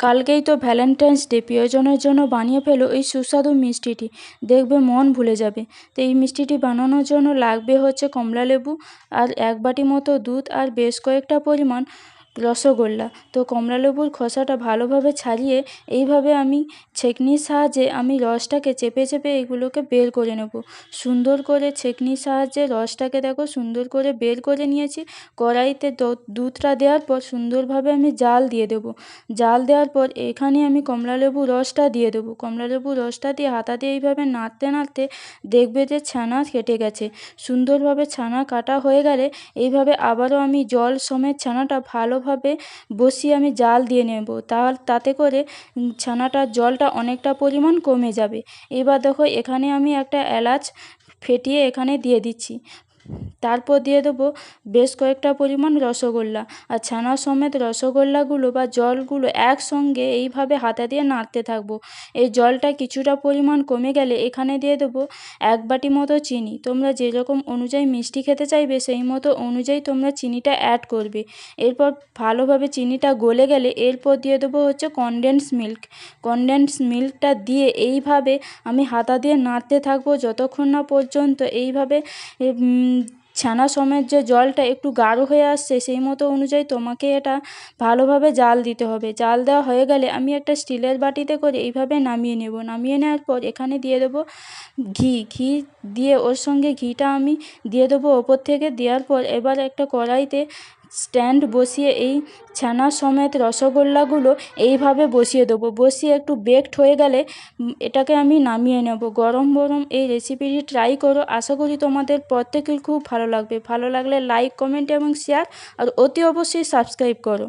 কালকেই তো Valentine's day, প্রিয়জনের জন্য বানিয়ে ফেলো এই সুস্বাদু মিষ্টিটি, দেখবে মন ভুলে যাবে। তো এই মিষ্টিটি বানানোর জন্য লাগবে হচ্ছে কমলা লেবু আর 1 বাটি মতো দুধ আর বেশ কয়েকটা পরিমাণ রসগোল্লা। তো কমলা লেবুর খোসাটা ভালোভাবে ছাড়িয়ে এইভাবে আমি ছেঁকনির সাহায্যে আমি রসটাকে চেপে চেপে এগুলোকে বের করে নেব। সুন্দর করে ছেঁকনির সাহায্যে রসটাকে দেখো সুন্দর করে বের করে নিয়েছি। কড়াইতে দুধটা দেওয়ার পর সুন্দরভাবে আমি জাল দিয়ে দেবো। জাল দেওয়ার পর এখানে আমি কমলালেবু রসটা দিয়ে দেবো। কমলালেবু রসটা দিয়ে হাতা দিয়ে এইভাবে নাড়তে নাড়তে দেখবে যে ছানা কেটে গেছে। সুন্দরভাবে ছানা কাটা হয়ে গেলে এইভাবে আবারও আমি জল সমেত ছানাটা ভালোভাবে বসিয়ে আমি জাল দিয়ে নেব। তাতে করে ছানাটার জলটা অনেকটা পরিমাণ কমে যাবে। এবার দেখো এখানে আমি একটা এলাচ ফেটিয়ে এখানে দিয়ে দিচ্ছি। তারপর দিয়ে দেবো বেশ কয়েকটা পরিমাণ রসগোল্লা। আর ছানা সমেত রসগোল্লাগুলো বা জলগুলো একসঙ্গে এইভাবে হাতা দিয়ে নাড়তে থাকবো। এই জলটা কিছুটা পরিমাণ কমে গেলে এখানে দিয়ে দেবো 1 বাটি মতো চিনি। তোমরা যেরকম অনুযায়ী মিষ্টি খেতে চাইবে সেই মতো অনুযায়ী তোমরা চিনিটা অ্যাড করবে। এরপর ভালোভাবে চিনিটা গলে গেলে এরপর দিয়ে দেবো হচ্ছে কনডেন্স মিল্ক। কনডেন্স মিল্কটা দিয়ে এইভাবে আমি হাতা দিয়ে নাড়তে থাকবো যতক্ষণ না পর্যন্ত এইভাবে ছানা সমেত যে জলটা একটু গাঢ় হয়ে আসছে সেই মতো অনুযায়ী তোমাকে এটা ভালোভাবে জাল দিতে হবে। জাল দেওয়া হয়ে গেলে আমি একটা স্টিলের বাটিতে করে এইভাবে নামিয়ে নেব। নামিয়ে নেওয়ার পর এখানে দিয়ে দেবো ঘি দিয়ে ওর সঙ্গে ঘিটা আমি দিয়ে দেবো ওপর থেকে। দেওয়ার পর এবার একটা কড়াইতে স্ট্যান্ড বসিয়ে এই ছানা সমেত রসগোল্লাগুলো এইভাবে বসিয়ে দেবো। বসিয়ে একটু বেকড হয়ে গেলে এটাকে আমি নামিয়ে নেব। গরম গরম এই রেসিপিটি ট্রাই করো, আশা করি তোমাদের প্রত্যেকের খুব ভালো লাগবে। ভালো লাগলে লাইক, কমেন্ট এবং শেয়ার আর অতি অবশ্যই সাবস্ক্রাইব করো।